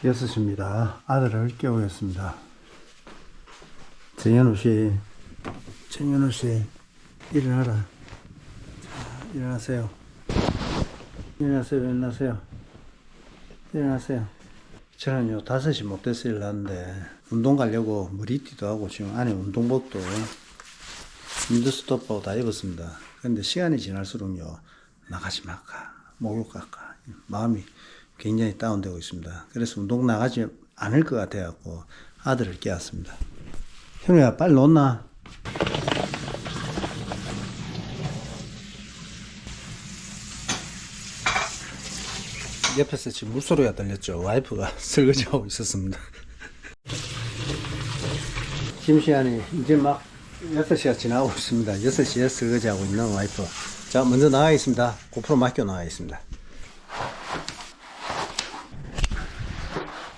6시입니다. 아들을 깨우겠습니다. 정현우 씨, 일어나라. 자, 일어나세요. 저는요, 5시 못 돼서 일어났는데, 운동 가려고 머리띠도 하고, 지금 안에 운동복도, 윈드스토퍼 다 입었습니다. 근데 시간이 지날수록요, 나가지 말까, 목욕 갈까, 마음이 굉장히 다운되고 있습니다. 그래서 운동 나가지 않을 것 같아갖고 아들을 깨웠습니다. 현우야, 빨리 놓나? 옆에서 지금 물소리가 들렸죠. 와이프가 설거지하고 있었습니다. 심시간이 이제 막 6시가 지나고 있습니다. 6시에 설거지하고 있는 와이프. 자, 먼저 나가겠습니다. 고프로 맡겨 나가겠습니다.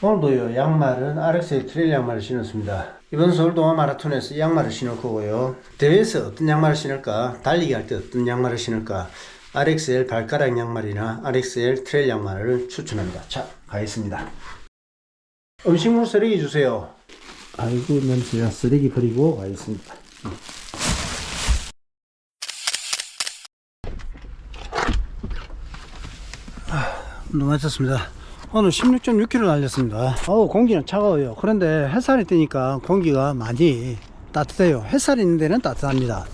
오늘도요, 양말은 RX의 트레일 양말을 신었습니다. 이번 서울동아 마라톤에서 이 양말을 신을 거고요. 대회에서 어떤 양말을 신을까, 달리기 할 때 어떤 양말을 신을까, RXL 발가락 양말이나 RXL 트레일 양말을 추천합니다. 자, 가겠습니다. 음식물 쓰레기 주세요. 아이고, 냄새야. 쓰레기 버리고 가겠습니다. 운동 마쳤습니다. 오늘 16.6km 달렸습니다. 공기는 차가워요. 그런데 햇살이 뜨니까 공기가 많이 따뜻해요. 햇살이 있는 데는 따뜻합니다.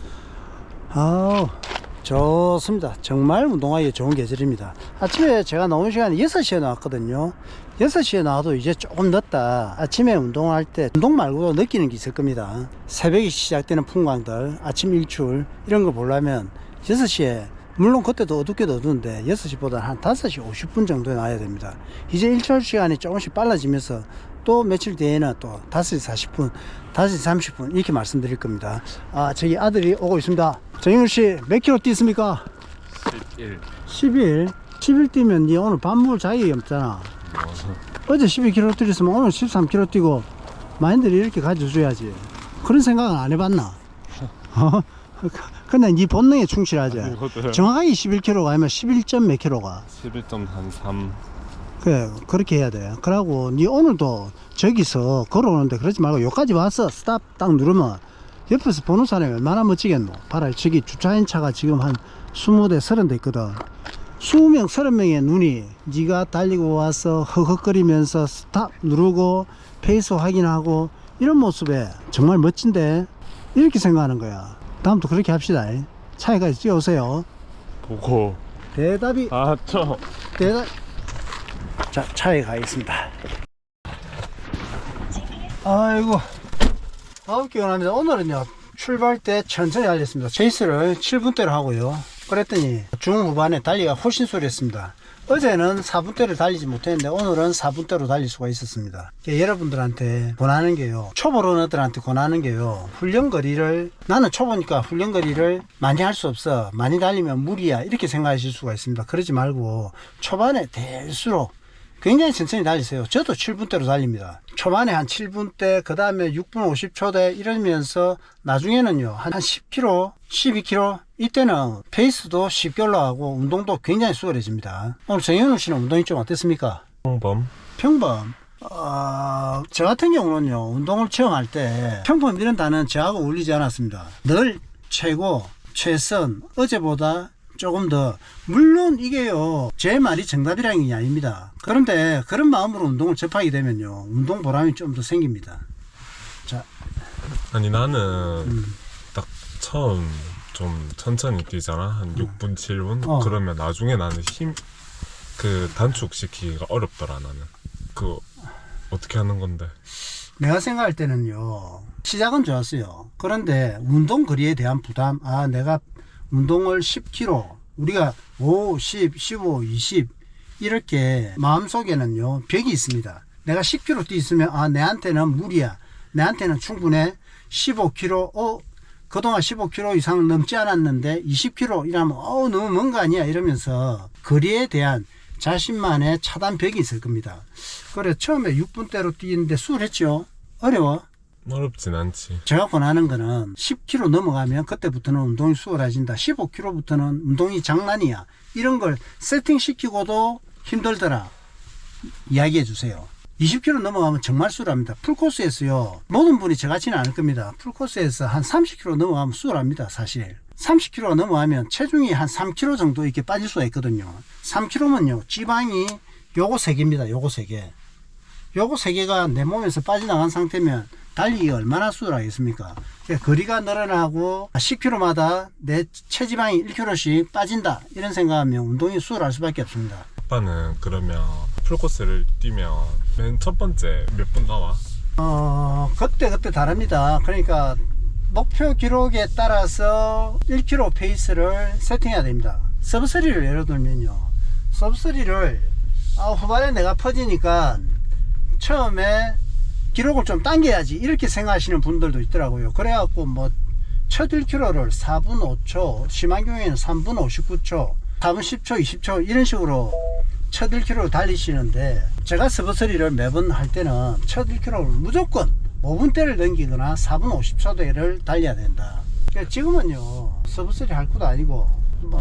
좋습니다. 정말 운동하기 좋은 계절입니다. 아침에 제가 나온 시간이 6시에 나왔거든요. 6시에 나와도 이제 조금 늦다. 아침에 운동할 때 운동 말고도 느끼는 게 있을 겁니다. 새벽에 시작되는 풍광들, 아침 일출 이런 걸 보려면 6시에, 물론 그때도 어둡게도 어두운데 6시보다 한 5시 50분 정도에 나와야 됩니다. 이제 일출 시간이 조금씩 빨라지면서 또 며칠 뒤에는 또 5시 40분, 5시 30분 이렇게 말씀드릴 겁니다. 저기 아들이 오고 있습니다. 정영훈씨, 몇 킬로 뛰습니까? 11 뛰면 니 오늘 밥 먹을 자격이 없잖아. 어제 12km 뛰었으면 오늘 13km 뛰고 마인드를 이렇게 가져줘야지. 그런 생각은 안 해봤나? 근데 니 본능에 충실하지. 정확하게 11km가 아니면 11점 몇 킬로가? 11.3. 그래, 그렇게 해야 돼. 그러고 니 오늘도 저기서 걸어오는데 그러지 말고 여기까지 와서 스탑 딱 누르면 옆에서 보는 사람이 얼마나 멋지겠노. 봐라, 저기 주차한 차가 지금 한 20대 30대 있거든. 20명 30명의 눈이 니가 달리고 와서 허걱거리면서 스탑 누르고 페이스 확인하고 이런 모습에 정말 멋진데, 이렇게 생각하는 거야. 다음부터 그렇게 합시다. 차에까지 뛰어오세요. 보고. 대답이 대답. 자, 차에 가겠습니다. 아이고, 기원합니다. 오늘은요, 출발 때 천천히 달렸습니다. 체이스를 7분대로 하고요. 그랬더니 중후반에 달리기가 훨씬 수월했습니다. 어제는 4분대로 달리지 못했는데 오늘은 4분대로 달릴 수가 있었습니다. 여러분들한테 권하는 게요, 초보 러너들한테 권하는 게요, 훈련거리를, 나는 초보니까 훈련거리를 많이 할 수 없어, 많이 달리면 무리야, 이렇게 생각하실 수가 있습니다. 그러지 말고 초반에 될수록 굉장히 천천히 달리세요. 저도 7분대로 달립니다. 초반에 한 7분대, 그 다음에 6분 50초대 이러면서 나중에는요, 한 10km, 12km, 이때는 페이스도 쉽게 올라가고 운동도 굉장히 수월해집니다. 오늘 정현우 씨는 운동이 좀 어땠습니까? 평범. 저 같은 경우는요, 운동을 처음 할 때 평범 이런 단어는 저하고 어울리지 않았습니다. 늘 최고, 최선, 어제보다 조금 더, 물론 이게요, 제 말이 정답이라는 게 아닙니다. 그런데 그런 마음으로 운동을 접하게 되면요, 운동 보람이 좀 더 생깁니다. 자, 아니 나는 딱 처음 좀 천천히 뛰잖아, 한 6분 7분 그러면 나중에 나는 단축시키기가 어렵더라. 나는 그거 어떻게 하는 건데? 내가 생각할 때는요, 시작은 좋았어요. 그런데 운동 거리에 대한 부담, 내가 운동을 10km, 우리가 5, 10, 15, 20 이렇게 마음속에는요, 벽이 있습니다. 내가 10km 뛰었으면 내한테는 무리야, 내한테는 충분해. 15km, 그동안 15km 이상 넘지 않았는데 20km 이라면 너무 먼 거 아니야, 이러면서 거리에 대한 자신만의 차단벽이 있을 겁니다. 그래, 처음에 6분대로 뛰는데 수월했죠? 어려워? 어렵진 않지. 제가 권하는 거는 10km 넘어가면 그때부터는 운동이 수월해진다. 15km부터는 운동이 장난이야. 이런 걸 세팅시키고도 힘들더라. 이야기해 주세요. 20km 넘어가면 정말 수월합니다. 풀코스에서요, 모든 분이 저같지는 않을 겁니다. 풀코스에서 한 30km 넘어가면 수월합니다. 사실 30km가 넘어가면 체중이 한 3kg 정도 이렇게 빠질 수가 있거든요. 3kg면요 지방이 요거 3개입니다. 요거 3개. 요거 3개가 내 몸에서 빠져나간 상태면 달리기가 얼마나 수월하겠습니까? 거리가 늘어나고 10km마다 내 체지방이 1kg씩 빠진다 이런 생각하면 운동이 수월할 수밖에 없습니다. 아빠는 그러면 풀코스를 뛰면 맨 첫 번째 몇 분 나와? 그때 다릅니다. 그러니까 목표 기록에 따라서 1km 페이스를 세팅해야 됩니다. 서브3를 예를 들면요, 서브3를 후반에 내가 퍼지니까 처음에 기록을 좀 당겨야지 이렇게 생각하시는 분들도 있더라고요. 그래갖고 뭐 첫 1km를 4분 5초, 심한 경우에는 3분 59초, 4분 10초, 20초 이런 식으로 첫 1km를 달리시는데, 제가 서브3를 매번 할 때는 첫 1km를 무조건 5분대를 넘기거나 4분 50초대를 달려야 된다. 그러니까 지금은요 서브3 할 것도 아니고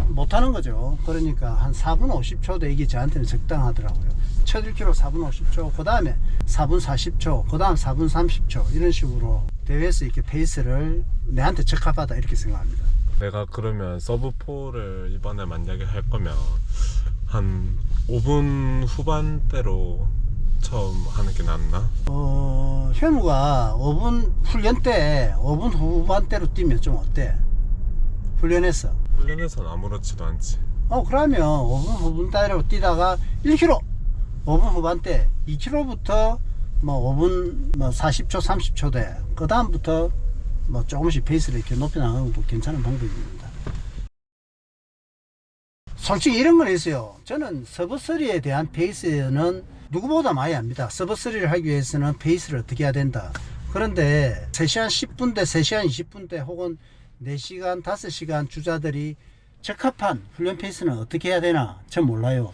못하는 거죠. 그러니까 한 4분 50초대 이게 저한테는 적당하더라고요. 첫 1km 4분 50초, 그 다음에 4분 40초, 그 다음 4분 30초 이런 식으로 대회에서 이렇게 페이스를 내한테 적합하다 이렇게 생각합니다. 내가 그러면 서브4를 이번에 만약에 할 거면 한 5분 후반대로 처음 하는 게 낫나? 현우가 5분 훈련 때 5분 후반대로 뛰면 좀 어때? 훈련해서 훈련에서는 아무렇지도 않지. 그러면 5분 후반대로 뛰다가 1km 5분 후반대, 2km부터 뭐 5분 뭐 40초 30초 대, 그 다음부터 뭐 조금씩 페이스를 이렇게 높여 나가는 것도 괜찮은 방법입니다. 솔직히 이런 건 있어요. 저는 서브3에 대한 페이스는 누구보다 많이 압니다. 서브3를 하기 위해서는 페이스를 어떻게 해야 된다. 그런데 3시간 10분대, 3시간 20분대 혹은 4시간, 5시간 주자들이 적합한 훈련 페이스는 어떻게 해야 되나 전 몰라요.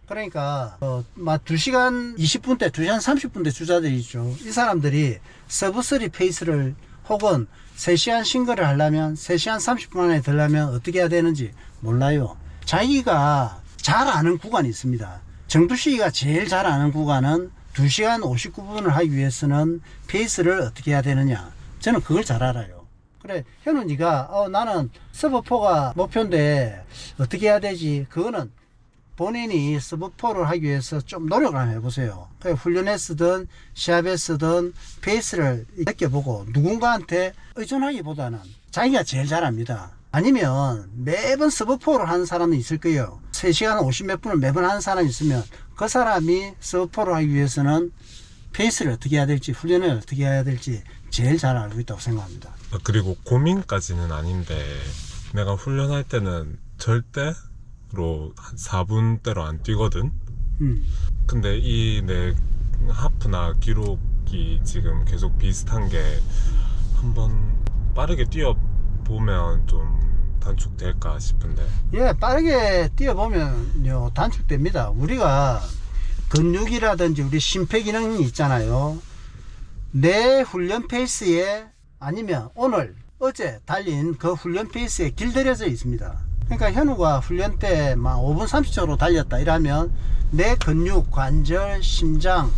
그러니까 2시간 20분대, 2시간 30분대 주자들이 있죠. 이 사람들이 서브3 페이스를 혹은 3시간 싱글을 하려면 3시간 30분 안에 들려면 어떻게 해야 되는지 몰라요. 자기가 잘 아는 구간이 있습니다. 정두식이가 제일 잘 아는 구간은 2시간 59분을 하기 위해서는 페이스를 어떻게 해야 되느냐, 저는 그걸 잘 알아요. 그래, 현우 니가 나는 서브4가 목표인데 어떻게 해야 되지? 그거는 본인이 서브4를 하기 위해서 좀 노력을 한번 해보세요. 훈련에서든 시합에서든 페이스를 느껴보고 누군가한테 의존하기보다는 자기가 제일 잘합니다. 아니면 매번 서브4를 하는 사람은 있을 거예요. 3시간 50몇 분을 매번 하는 사람이 있으면 그 사람이 서브4를 하기 위해서는 페이스를 어떻게 해야 될지, 훈련을 어떻게 해야 될지 제일 잘 알고 있다고 생각합니다. 그리고 고민까지는 아닌데 내가 훈련할 때는 절대로 한 4분대로 안 뛰거든. 근데 이 내 하프나 기록이 지금 계속 비슷한 게 한번 빠르게 뛰어보면 좀 단축될까 싶은데. 예, 빠르게 뛰어보면요 단축됩니다. 우리가 근육이라든지 우리 심폐기능이 있잖아요. 내 훈련 페이스에 아니면 오늘 어제 달린 그 훈련 페이스에 길들여져 있습니다. 그러니까 현우가 훈련 때 막 5분 30초로 달렸다 이러면 내 근육, 관절, 심장,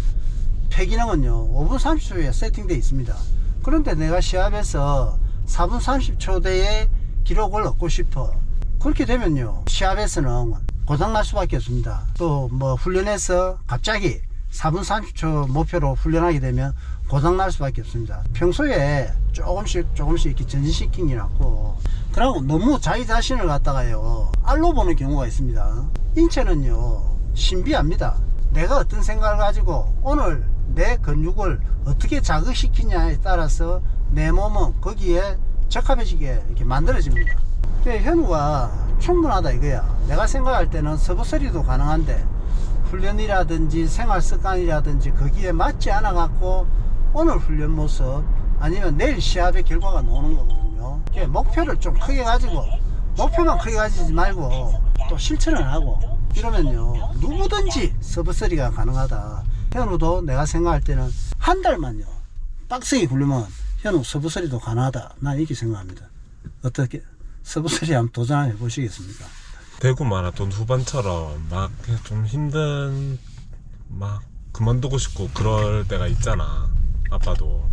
폐기능은요 5분 30초에 세팅되어 있습니다. 그런데 내가 시합에서 4분 30초대의 기록을 얻고 싶어. 그렇게 되면요 시합에서는 고장날 수밖에 없습니다. 또 뭐 훈련에서 갑자기 4분 30초 목표로 훈련하게 되면 고장날 수밖에 없습니다. 평소에 조금씩 이렇게 전진시키는 게 낫고, 그리고 너무 자기 자신을 갖다가요 알로 보는 경우가 있습니다. 인체는요 신비합니다. 내가 어떤 생각을 가지고 오늘 내 근육을 어떻게 자극시키냐에 따라서 내 몸은 거기에 적합해지게 이렇게 만들어집니다. 현우가 충분하다 이거야. 내가 생각할 때는 서브3도 가능한데 훈련이라든지 생활 습관이라든지 거기에 맞지 않아 갖고 오늘 훈련 모습 아니면 내일 시합의 결과가 나오는 거거든요. 목표를 좀 크게 가지고, 목표만 크게 가지지 말고 또 실천을 하고 이러면요 누구든지 서브3가 가능하다. 현우도 내가 생각할 때는 한 달만요 빡세게 굴리면 현우 서브3도 가능하다, 난 이렇게 생각합니다. 어떻게 서브3 한번 도전해 보시겠습니까? 대구 마라톤 후반처럼 막 좀 힘든 막 그만두고 싶고 그럴 때가 있잖아. 아빠도.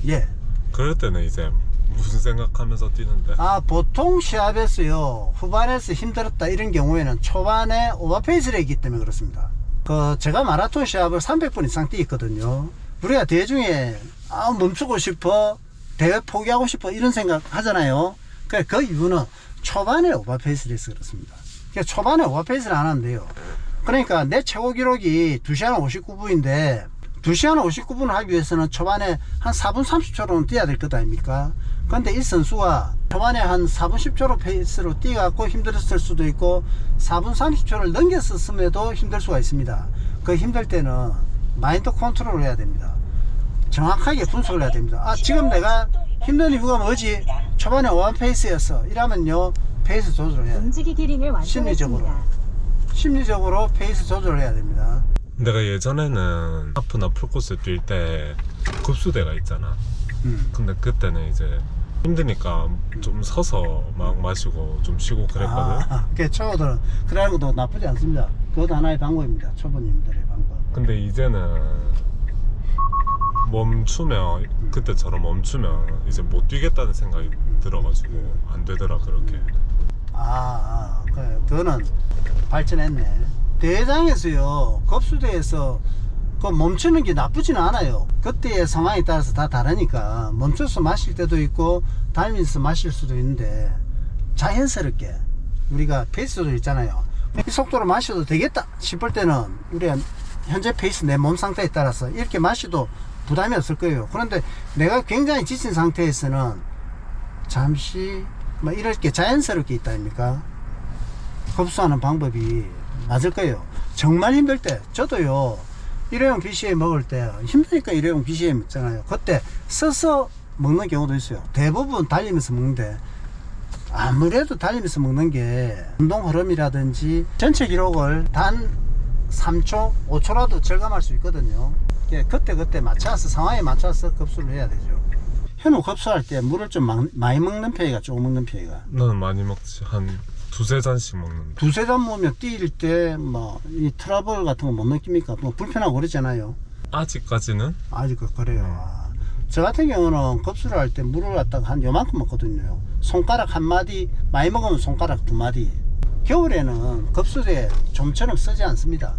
예. 그럴 때는 이제 무슨 생각하면서 뛰는데? 보통 시합에서요, 후반에서 힘들었다 이런 경우에는 초반에 오버페이스를 했기 때문에 그렇습니다. 제가 마라톤 시합을 300분 이상 뛰었거든요. 우리가 대중에 멈추고 싶어, 대회 포기하고 싶어 이런 생각 하잖아요. 그 이유는 초반에 오버페이스를 해서 그렇습니다. 초반에 오버페이스를 안 하는데요. 그러니까 내 최고 기록이 2시간 59분인데 2시간 59분을 하기 위해서는 초반에 한 4분 30초로는 뛰어야 될 것 아닙니까? 그런데 이 선수가 초반에 한 4분 10초로 페이스로 뛰어갖고 힘들었을 수도 있고 4분 30초를 넘겼었음에도 힘들 수가 있습니다. 그 힘들 때는 마인드 컨트롤을 해야 됩니다. 정확하게 분석을 해야 됩니다. 지금 내가 힘든 이유가 뭐지? 초반에 오한 페이스였어. 이러면요, 페이스 조절을 해야 돼요. 움직이기 링을 완성했습니다. 심리적으로 페이스 조절을 해야 됩니다. 내가 예전에는 하프나 풀코스 뛸 때 급수대가 있잖아. 근데 그때는 이제 힘드니까 좀 서서 막 마시고 좀 쉬고 그랬거든. 그게 초보들은 그러는 것도 나쁘지 않습니다. 그것도 하나의 방법입니다. 초보님들의 방법. 근데 이제는 멈추면, 그때처럼 멈추면 이제 못 뛰겠다는 생각이 들어가지고 안 되더라 그렇게. 그거는 발전했네. 대회장에서요, 급수대에서 그 멈추는 게 나쁘지는 않아요. 그때의 상황에 따라서 다 다르니까 멈춰서 마실 때도 있고 달리면서 마실 수도 있는데 자연스럽게 우리가 페이스 조절 있잖아요. 이 속도로 마셔도 되겠다 싶을 때는 우리가 현재 페이스 내 몸 상태에 따라서 이렇게 마셔도 부담이 없을 거예요. 그런데 내가 굉장히 지친 상태에서는 잠시 이렇게 자연스럽게 있다 아닙니까? 흡수하는 방법이 맞을 거예요. 정말 힘들 때 저도요, 일회용 BCA 먹을 때 힘드니까 일회용 BCA 먹잖아요. 그때 써서 먹는 경우도 있어요. 대부분 달리면서 먹는데 아무래도 달리면서 먹는 게 운동 흐름이라든지 전체 기록을 단 3초, 5초라도 절감할 수 있거든요. 그때 맞춰서, 상황에 맞춰서 급수를 해야 되죠. 현우 급수할 때 물을 좀 많이 먹는 편이가, 조금 먹는 편이가? 나는 많이 먹지. 한 두세 잔씩 먹는데. 두세 잔 먹으면 뛸 때 이 트러블 같은 거 못 느낍니까? 불편하고 그러잖아요. 아직까지는? 아직 그래요. 저 같은 경우는 급수를 할 때 물을 갖다가 한 요만큼 먹거든요. 손가락 한 마디, 많이 먹으면 손가락 두 마디. 겨울에는 급수대에 좀처럼 쓰지 않습니다.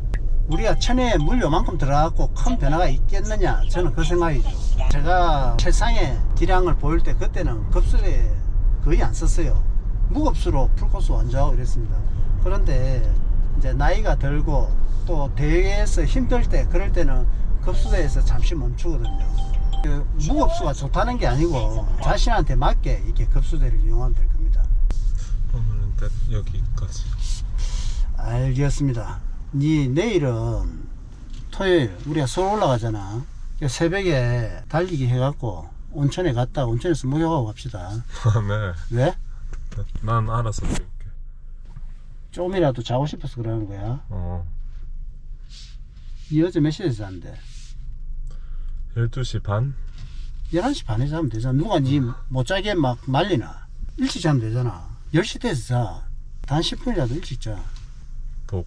우리가 천에 물 요만큼 들어가고 큰 변화가 있겠느냐, 저는 그 생각이죠. 제가 최상의 기량을 보일 때 그때는 급수대에 거의 안 썼어요. 무급수로 풀코스 완주하고 이랬습니다. 그런데 이제 나이가 들고 또 대회에서 힘들 때, 그럴 때는 급수대에서 잠시 멈추거든요. 무급수가 좋다는 게 아니고 자신한테 맞게 이렇게 급수대를 이용하면 될 겁니다. 오늘은 여기까지. 알겠습니다. 내일은 토요일 우리가 서울 올라가잖아. 새벽에 달리기 해갖고 온천에 갔다 온천에서 목욕하고 갑시다. 네. 왜? 난 알아서 줄게. 좀이라도 자고 싶어서 그러는 거야. 니 어제 몇 시에 잤는데? 12시 반? 11시 반에 자면 되잖아. 누가 니 못 자게 막 말리나? 일찍 자면 되잖아. 10시 돼서 자. 단 10분이라도 일찍 자. 보고.